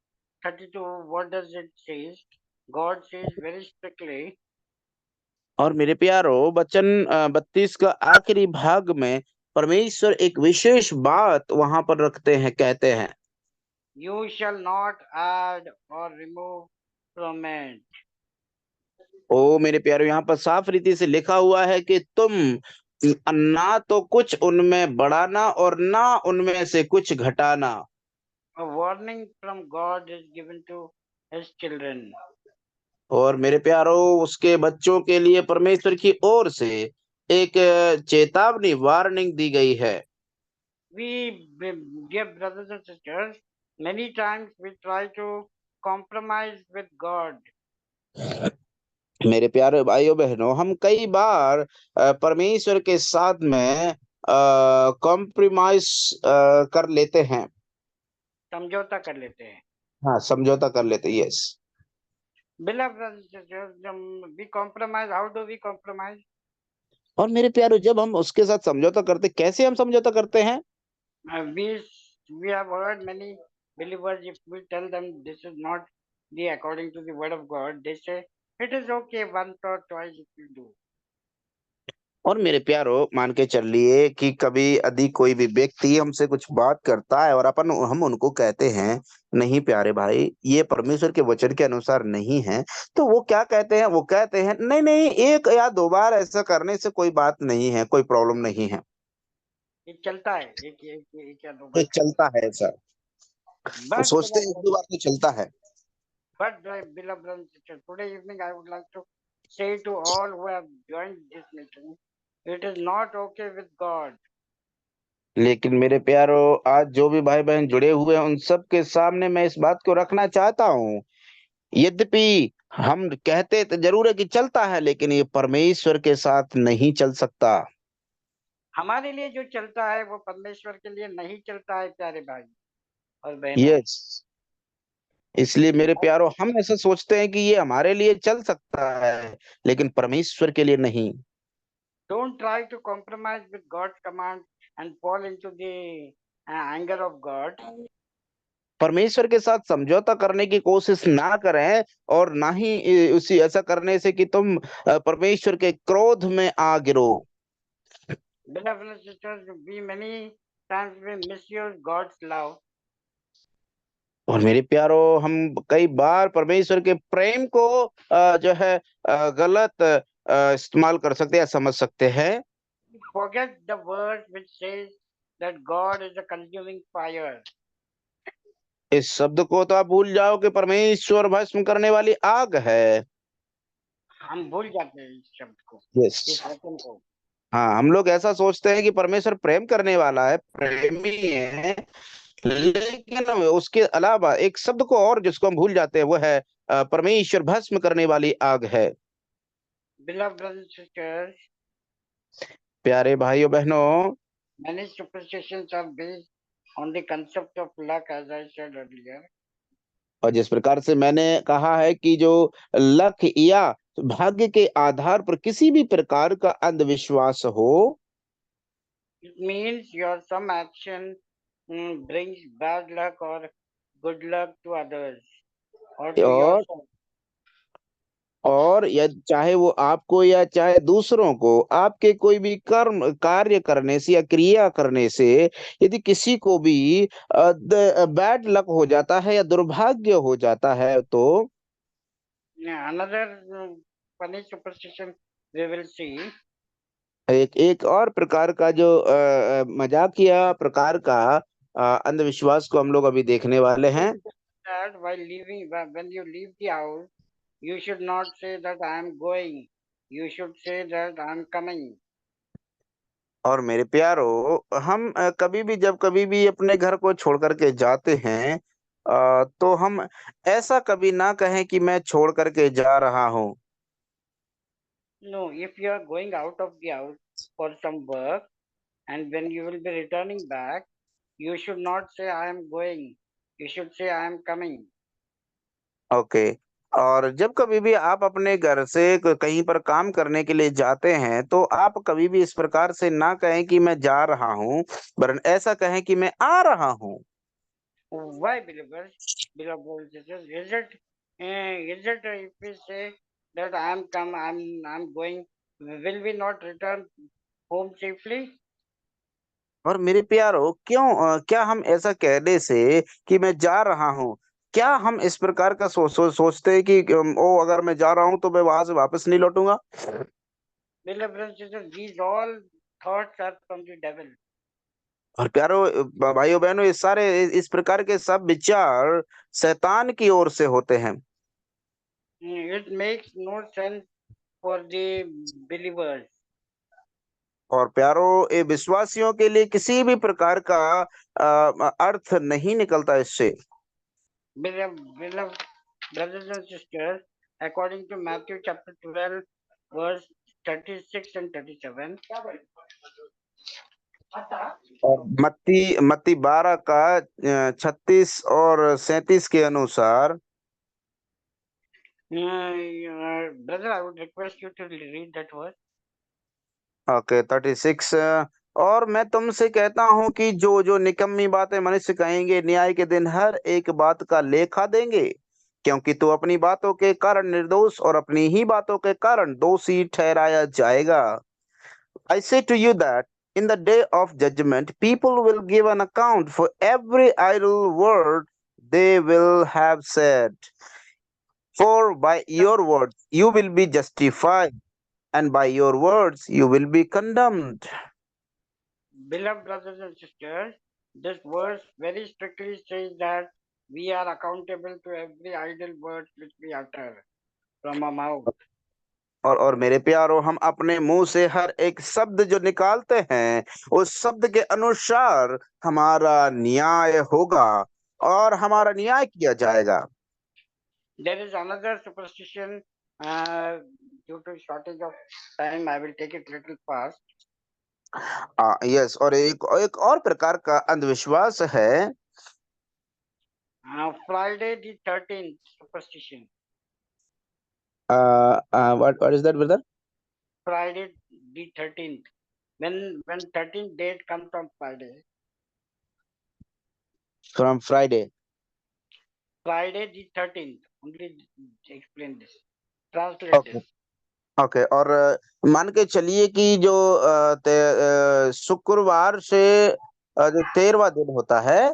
32, what does it say? God says very strictly, और मेरे प्यारो, वचन 32 का आखिरी भाग में परमेश्वर एक विशेष बात वहां पर रखते हैं, कहते हैं, you shall not add or remove from it. ओ मेरे प्यारो, यहाँ पर साफ रीति से लिखा हुआ है कि तुम ना तो कुछ उनमें बढ़ाना और ना उनमें से कुछ घटाना। A warning from God is given to his children. और मेरे प्यारो, उसके बच्चों के लिए परमेश्वर की ओर से एक चेतावनी, वार्निंग दी गई है। Dear brothers and sisters, many times we try to compromise with God. मेरे प्यारे भाइयों बहनों, हम कई बार परमेश्वर के साथ में कॉम्प्रोमाइज कर लेते हैं, समझौता कर लेते हैं। हाँ समझौता कर लेते हैं, yes. Beloved brothers and sisters, we compromise. How do we compromise? और मेरे प्यारो, जब हम उसके साथ समझौता करते, कैसे हम समझौता करते हैं? We have heard many believers, if we tell them this is not the according to the word of God, they say it is okay once or twice if you do. और मेरे प्यारो, मान के चलिए कि कभी यदि कोई भी व्यक्ति हमसे कुछ बात करता है और हम उनको कहते हैं, नहीं प्यारे भाई, ये परमेश्वर के वचन के अनुसार नहीं है, तो वो क्या कहते हैं? वो कहते हैं, नहीं नहीं, एक या दो बार ऐसा करने से कोई बात नहीं है, कोई प्रॉब्लम नहीं है। ये चलता है, एक या दो ये बार चलता है ऐसा, वो सोचते हैं एक दो बार तो चलता है। But beloved brothers and sisters, today evening I would like to say to all who have joined this meeting, it is not okay with God. लेकिन मेरे प्यारो, आज जो भी भाई बहन जुड़े हुए हैं उन सब के सामने मैं इस बात को रखना चाहता हूँ, यद्यपि हम कहते तो जरूर है कि चलता है, लेकिन ये परमेश्वर के साथ नहीं चल सकता। हमारे लिए जो चलता है वो परमेश्वर के लिए नहीं चलता है प्यारे भाई। और बहनों। यस, इसलिए मेरे प्यारो हम ऐसा सोचते हैं कि ये हमारे लिए चल सकता है, लेकिन परमेश्वर के लिए नहीं। Don't try to compromise with God's command and fall into the anger of God. परमेश्वर के साथ समझौता करने की कोशिश ना करें, और ना ही उसी ऐसा करने से कि तुम परमेश्वर के क्रोध में आ गिरो। Beloved and sisters, we many times we misuse God's love. और मेरे प्यारो, हम कई बार परमेश्वर के प्रेम को जो है गलत इस्तेमाल कर सकते हैं या समझ सकते हैं। Forget the verse which says that God is a consuming fire. इस शब्द को तो आप भूल जाओ कि परमेश्वर भस्म करने वाली आग है। हम भूल जाते हैं इस शब्द को, यस, इस वचन को। हाँ, हम लोग ऐसा सोचते हैं कि परमेश्वर प्रेम करने वाला है, प्रेमी है, लेकिन उसके अलावा एक शब्द को और जिसको हम भूल जाते हैं वो है परमेश्वर भस्म करने वाली आग है। Beloved brothers and sisters, प्यारे भाइयों बहनों, many superstitions are based on the concept of luck, as I said earlier. और जिस प्रकार से मैंने कहा है कि जो लक या भाग्य के आधार पर किसी भी प्रकार का अंधविश्वास हो, It means your some action brings bad luck or good luck to others or to और yourself. या चाहे वो आपको या चाहे दूसरों को आपके कोई भी कर्म कार्य करने से या क्रिया करने से यदि किसी को भी बैड लक हो जाता है या दुर्भाग्य हो जाता है, तो Another funny superstition we will see एक एक और प्रकार का जो मजाकिया प्रकार का अंधविश्वास को हम लोग अभी देखने वाले हैं। that while leaving, when you leave the house, you should not say that I am going. You should say that I am coming. और मेरे प्यारो, हम कभी भी जब कभी भी अपने घर को छोड़ करके जाते हैं, तो हम ऐसा कभी ना कहें कि मैं छोड़ करके जा रहा हूँ। No, if you are going out of the house for some work and when you will be returning back, you should not say I am going. You should say I am coming. Okay. और जब कभी भी आप अपने घर से कहीं पर काम करने के लिए जाते हैं, तो आप कभी भी इस प्रकार से ना कहें कि मैं जा रहा हूँ, वरन ऐसा कहें कि मैं आ रहा हूँ। Why, believers? Beloved sisters, is it if we say that I am come, I'm going, will we not return home safely? और मेरे प्यारो, क्या हम ऐसा कहने से कि मैं जा रहा हूँ, क्या हम इस प्रकार का सोचते हैं कि अगर मैं जा रहा हूँ तो मैं वहां से वापस नहीं लौटूंगा? Beloved sisters, these all thoughts are from the devil. और प्यारो भाइयों बहनों, ये सारे इस प्रकार के सब विचार शैतान की ओर से होते हैं। It makes no sense for the believers. और प्यारो, ये विश्वासियों के लिए किसी भी प्रकार का अर्थ नहीं निकलता इससे। Beloved brothers and sisters, according to Matthew chapter 12, verse 36 and 37, और मत्ती 12 का 36 और 37 के अनुसार, brother, I would request you to read that verse. Okay 36, और मैं तुमसे कहता हूं कि जो जो निकम्मी बातें मनुष्य कहेंगे, न्याय के दिन हर एक बात का लेखा देंगे, क्योंकि तू अपनी बातों के कारण निर्दोष और अपनी ही बातों के कारण दोषी ठहराया जाएगा। I say to you that in the day of judgment, people will give an account for every idle word they will have said. For by your words you will be justified, and by your words you will be condemned. Beloved brothers and sisters, this verse very strictly says that we are accountable to every idle word which we utter from our mouth. और मेरे प्यारो, हम अपने मुंह से हर एक शब्द जो निकालते हैं, उस शब्द के अनुसार हमारा न्याय होगा और हमारा न्याय किया जाएगा। There is another superstition. Due to shortage of time, I will take it little fast. Yes, और एक एक और प्रकार का अंधविश्वास है Friday the 13th superstition. What is that, brother? Friday the 13th. When 13th date comes on Friday. From Friday. Friday the 13th. Only explain this. Translate Okay. this. Okay. और मान के चलिए कि जो शुक्रवार से जो 13वां दिन होता है,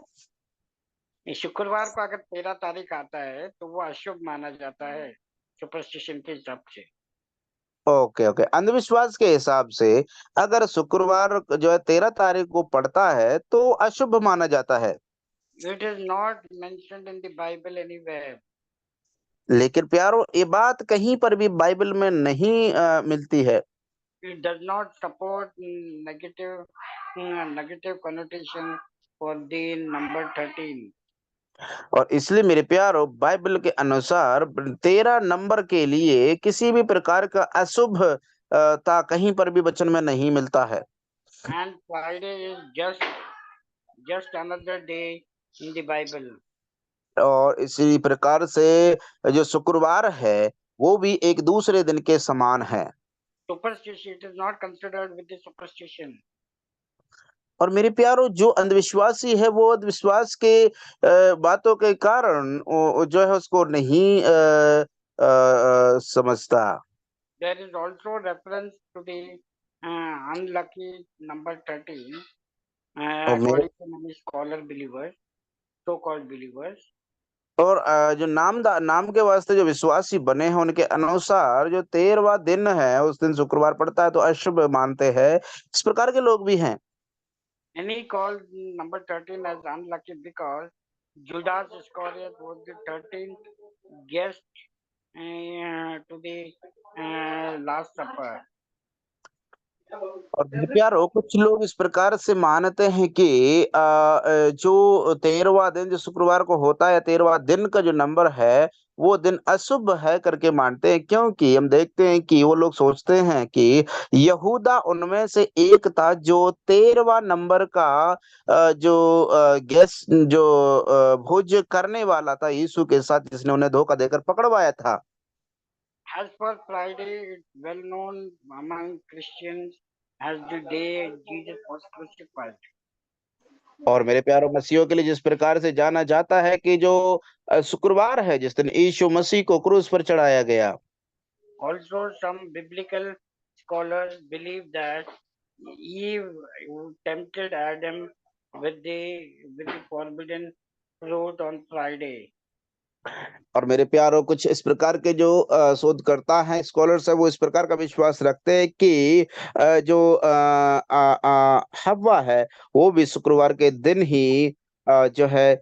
इस शुक्रवार को अगर 13 तारीख आता है तो वो अशुभ माना जाता है सुपरस्टिशन के हिसाब से। ओके ओके, अंधविश्वास के हिसाब से अगर शुक्रवार जो है 13 तारीख को पड़ता है तो अशुभ माना जाता है। It is not mentioned in the Bible anywhere. लेकिन प्यारो, ये बात कहीं पर भी बाइबल में नहीं मिलती है। It does not support negative connotation for the number 13. और इसलिए मेरे प्यारो, बाइबल के अनुसार 13 नंबर के लिए किसी भी प्रकार का अशुभ ता कहीं पर भी वचन में नहीं मिलता है। And Friday is just another day in the Bible. और इसी प्रकार से जो शुक्रवार है वो भी एक दूसरे दिन के समान है। Superstition, it is not considered with the superstition. और मेरे प्यारो, जो अंधविश्वासी है वो अंधविश्वास के बातों के कारण जो है उसको नहीं समझता। There is also reference to the unlucky number 13, और मेरे according to many scholar believers, so-called believers. और जो नाम के वास्ते जो विश्वासी बने हैं उनके अनुसार जो 13वां दिन है उस दिन शुक्रवार पड़ता है तो अशुभ मानते हैं। इस प्रकार के लोग भी हैं। Many called number 13 as unlucky because Judas Iscariot was the 13th guest to the Last Supper. और मेरे प्यारो, कुछ लोग इस प्रकार से मानते हैं कि जो 13वां दिन जो शुक्रवार को होता है, 13वां दिन का जो नंबर है वो दिन अशुभ है करके मानते हैं, क्योंकि हम देखते हैं कि वो लोग सोचते हैं कि यहूदा उनमें से एक था जो 13वां नंबर का जो गेस्ट जो भोज करने वाला था यीशु के साथ, जिसने उन्हें धोखा देकर पकड़वाया था। As for Friday, it's well known among Christians as the day Jesus was crucified. और मेरे प्यारो मसीहियों के लिए जिस प्रकार से जाना जाता है कि जो शुक्रवार है जिस दिन यीशु मसीह को क्रूस पर चढ़ाया गया। Also, some biblical scholars believe that Eve tempted Adam with the forbidden fruit on Friday. और मेरे प्यारो, कुछ इस प्रकार के जो शोधकर्ता हैं, स्कॉलर्स है, वो इस प्रकार का विश्वास रखते हैं कि जो हव्वा है वो भी शुक्रवार के दिन ही जो है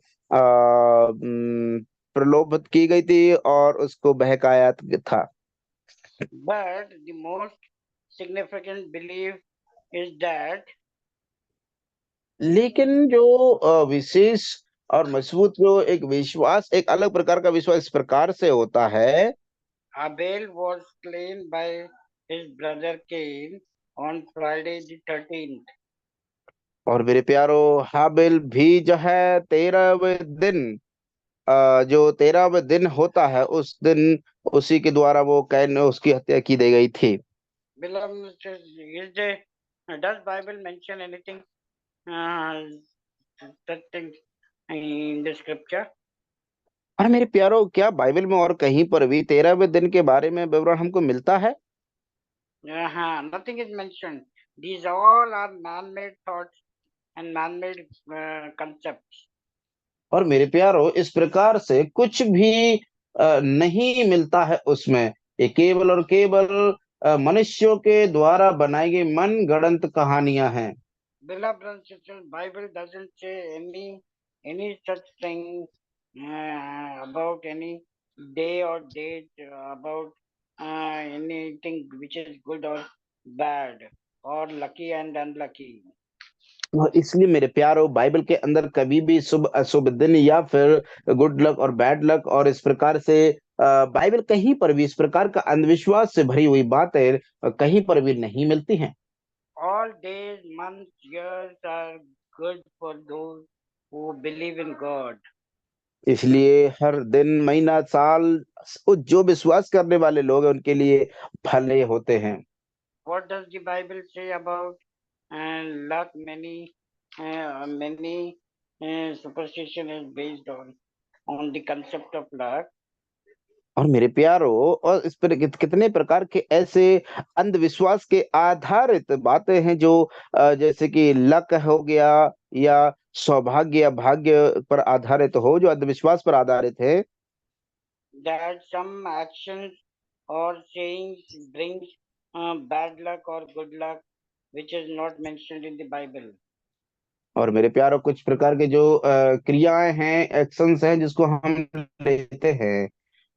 प्रलोभित की गई थी और उसको बहकाया था। But the most significant belief is that लेकिन जो विशेष और मजबूत जो एक विश्वास, एक अलग प्रकार का विश्वास इस प्रकार से होता है, Abel was slain by his brother Cain on Friday the 13th. और मेरे प्यारो, हाबिल भी जो है 13वें दिन जो 13वें दिन होता है उस दिन उसी के द्वारा वो कैन उसकी हत्या की दी गई थी। Beloved, does Bible mention anything such things in the scripture? और मेरे प्यारो, क्या बाइबल में और कहीं पर भी 13वें दिन के बारे में विवरण हमको मिलता है? Nothing is mentioned. These all are man-made thoughts and man-made concepts. और मेरे प्यारो, इस प्रकार से कुछ भी नहीं मिलता है उसमें। ये केवल और केवल मनुष्यों के द्वारा बनाई गई मनगढ़ंत कहानियां हैं। Beloved brothers and sisters, Bible doesn't say any such thing about any day or date about anything which is good or bad or lucky and unlucky. और इसलिए मेरे प्यारो, बाइबल के अंदर कभी भी शुभ अशुभ दिन या फिर गुड लक और बैड लक और इस प्रकार से बाइबल कहीं पर भी इस प्रकार का अंधविश्वास से भरी हुई बातें कहीं पर भी नहीं मिलती हैं। All days, months, years are good for those who believe in God. इसलिए हर दिन, महीना, साल जो विश्वास करने वाले लोग हैं उनके लिए भले होते हैं। What does the Bible say about luck? Many superstition is based on the concept of luck. और मेरे प्यारो, और इस पर कितने प्रकार के ऐसे अंधविश्वास के आधारित बातें हैं जो जैसे कि लक हो गया, या सौभाग्य या भाग्य पर आधारित हो, जो अंधविश्वास पर आधारित है। That some actions or sayings brings bad luck or good luck, which is not mentioned in the Bible. और मेरे प्यारो, कुछ प्रकार के जो क्रियाएं हैं, एक्शंस हैं जिसको हम लेते हैं,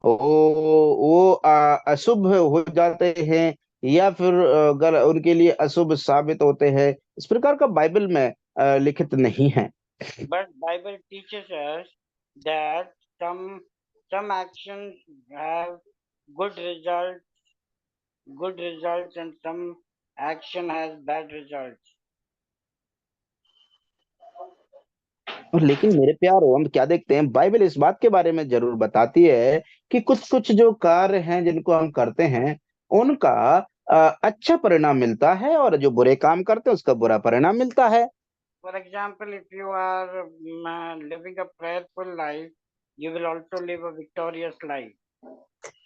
वो अशुभ हो जाते हैं, या फिर उनके लिए अशुभ साबित होते हैं। इस प्रकार का बाइबल में लिखित नहीं है। But Bible teaches us that some actions have good results, and some action has bad results. और लेकिन मेरे प्यारो, हम क्या देखते हैं, बाइबल इस बात के बारे में जरूर बताती है कि कुछ कुछ जो कार्य हैं जिनको हम करते हैं, उनका अच्छा परिणाम मिलता है, और जो बुरे काम करते हैं उसका बुरा परिणाम मिलता है। For example, if you are living a prayerful life, you will also live a victorious life.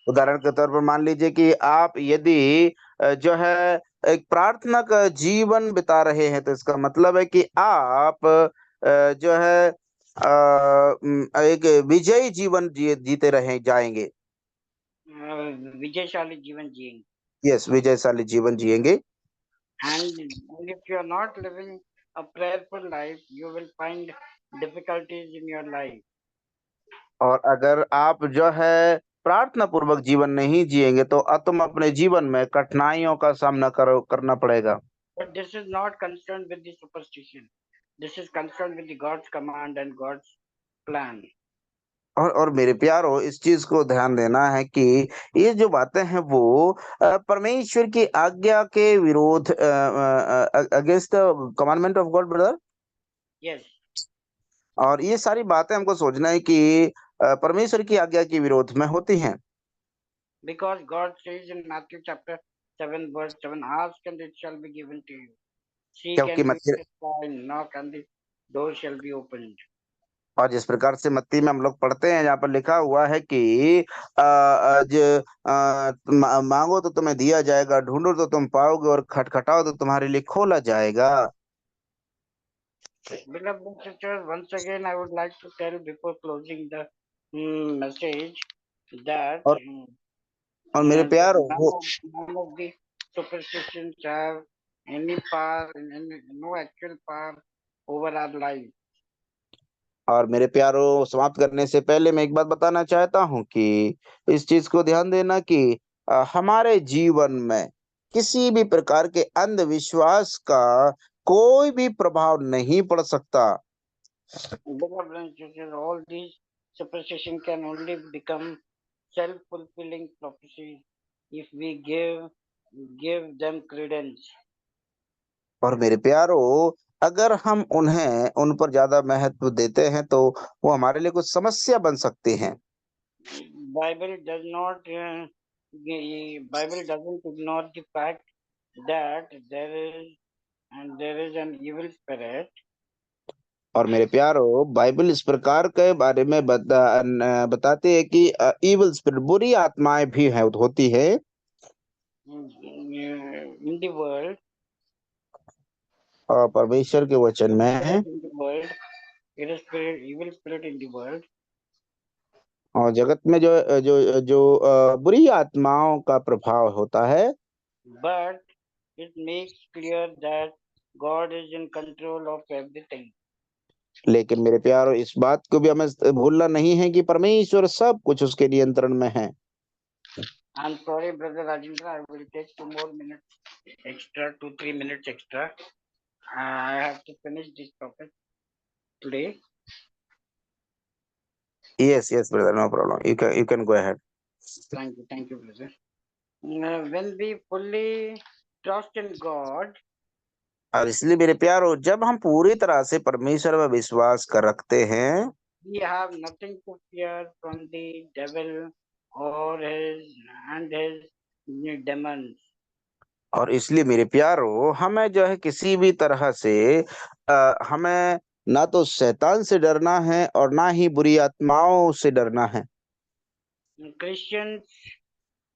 उदाहरण के तौर पर मान लीजिए कि आप यदि जो है एक प्रार्थना का जीवन बिता रहे हैं, तो इसका मतलब है कि आप जो है एक विजयी जीवन जीते रहे जाएंगे। विजयशाली जीवन जिएंगे. यस, विजयशाली जीवन जिएंगे। And if you are not living a prayerful life, you will find difficulties in your life. और अगर आप जो है प्रार्थना पूर्वक जीवन नहीं जिएंगे, तो तुम अपने जीवन में कठिनाइयों का सामना करना पड़ेगा। But this is not concerned with the superstition. This is concerned with the God's command and God's plan. और मेरे प्यारो, इस चीज को ध्यान देना है कि ये जो बातें हैं वो परमेश्वर की आज्ञा के विरोध, against the commandment of God, brother. Yes, और ये सारी बातें हमको सोचना है कि परमेश्वर की आज्ञा के विरोध में होती हैं। because God says in Matthew chapter 7 verse 7, ask and it shall be given to you. Seek क्योंकि and you मत्ती, shall find, knock and the door shall be opened. और जिस प्रकार से मत्ती में हम लोग पढ़ते हैं, जहाँ पर लिखा हुआ है कि मांगो तो तुम्हें दिया जाएगा, ढूंढो तो तुम पाओगे, और खटखटाओ तो तुम्हारे लिए खोला जाएगा। Beloved sisters, once again I would like to tell before closing the message that और मेरे प्यारो, none of the superstitions have any power, no actual power over our life. और मेरे प्यारो, समाप्त करने से पहले मैं एक बात बताना चाहता हूँ कि इस चीज को ध्यान देना कि हमारे जीवन में किसी भी प्रकार के अंधविश्वास का कोई भी प्रभाव नहीं पड़ सकता। Beloved and sisters, all these superstitions can only become self-fulfilling prophecies if we give them credence. और मेरे प्यारो, अगर हम उन पर ज्यादा महत्व देते हैं तो वो हमारे लिए कुछ समस्या बन सकती हैं। Bible does not Bible doesn't ignore the fact that there is an evil spirit. और मेरे प्यारो, बाइबल इस प्रकार के बारे में बताते हैं कि इविल स्पिरिट, बुरी आत्माएं भी है, होती है in the world. और परमेश्वर के वचन में, In the world, it is evil spirit in the world. और जगत में जो जो जो बुरी आत्माओं का प्रभाव होता है। But it makes clear that God is in control of everything. लेकिन मेरे प्यारो, इस बात को भी हमें भूलना नहीं है कि परमेश्वर सब कुछ उसके नियंत्रण में है। I'm sorry, brother Rajendra, I will take 2-3 minutes extra. I have to finish this topic today. Yes, brother, no problem. You can go ahead. Thank you, brother. When we fully trust in God, और इसलिए मेरे प्यारो, जब हम पूरी तरह से परमेश्वर में विश्वास कर रखते हैं, we have nothing to fear from the devil or his demons. और इसलिए मेरे प्यारो हमें जो है किसी भी तरह से हमें ना तो शैतान से डरना है और ना ही बुरी आत्माओं से डरना है। Christians,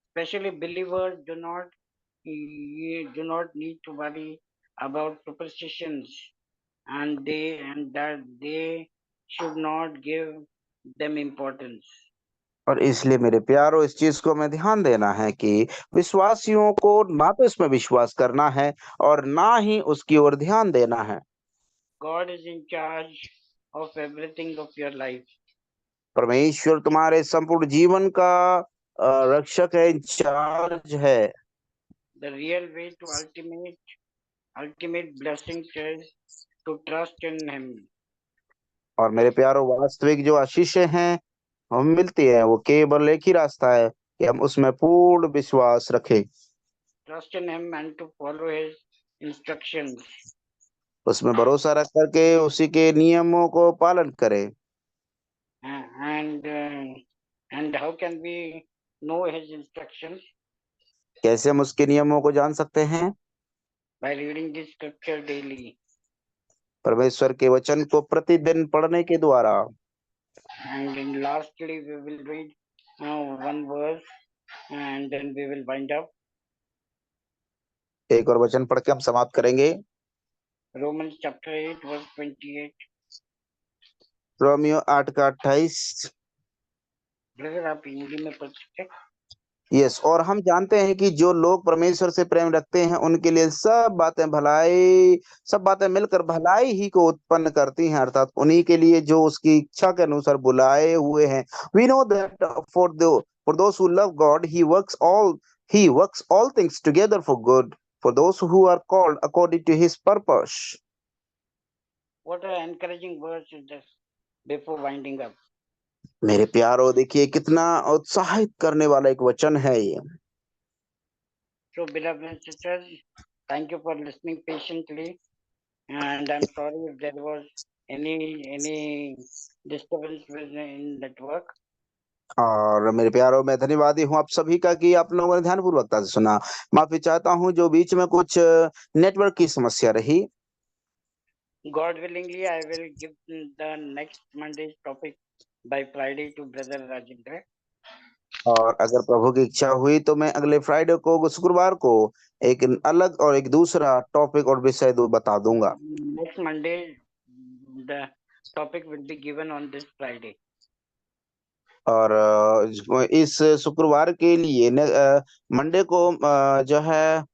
especially believers, do not need to worry about superstitions, and that they should not give them importance. और इसलिए मेरे प्यारो इस चीज को हमें ध्यान देना है कि विश्वासियों को ना तो इसमें विश्वास करना है और ना ही उसकी ओर ध्यान देना है। God is in charge of everything of your life. परमेश्वर तुम्हारे संपूर्ण जीवन का रक्षक है, इंचार्ज है। The real way to ultimate blessings is to trust in Him. और मेरे प्यारो वास्तविक जो आशीषें हैं हम मिलती है वो केवल एक ही रास्ता है कि हम उसमें पूर्ण विश्वास रखें, Trust in Him and to follow His instructions. उसमें भरोसा रख करके उसी के नियमों को पालन करें। And how can we know His instructions? कैसे हम उसके नियमों को जान सकते हैं? By reading the scripture daily. परमेश्वर के वचन को प्रतिदिन पढ़ने के द्वारा। And then lastly we will read one verse and then we will wind up. एक और वचन पढ़ के हम समाप्त करेंगे। Romans chapter 8 verse 28. रोमियो 8 का 28। ब्रदर आप हिंदी में पढ़ सकते हैं? यस, और हम जानते हैं कि जो लोग परमेश्वर से प्रेम रखते हैं उनके लिए सब बातें मिलकर भलाई ही को उत्पन्न करती हैं, अर्थात उन्हीं के लिए जो उसकी इच्छा के अनुसार बुलाए हुए हैं। We know that for those who love God he works all things together for good for those who are called according to his purpose. What an encouraging verse is this before winding up. मेरे प्यारो देखिए कितना उत्साहित करने वाला एक वचन है ये। So beloved sisters, thank you for listening patiently, and I'm sorry if there was any disturbance in network. और मेरे प्यारो मैं धन्यवादी हूँ आप सभी का कि आप लोगों ने ध्यानपूर्वकता से सुना। माफी चाहता हूँ जो बीच में कुछ नेटवर्क की समस्या रही। God willingly, I will give the next Monday's topic by Friday to Brother Rajendra. और अगर प्रभु की इच्छा हुई तो मैं अगले फ्राइडे को, शुक्रवार को एक अलग और एक दूसरा टॉपिक और विषय बता दूंगा। Next Monday, the topic will be given on this Friday. और इस शुक्रवार के लिए मंडे को जो है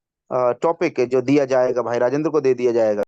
टॉपिक जो दिया जाएगा भाई राजेंद्र को दे दिया जाएगा।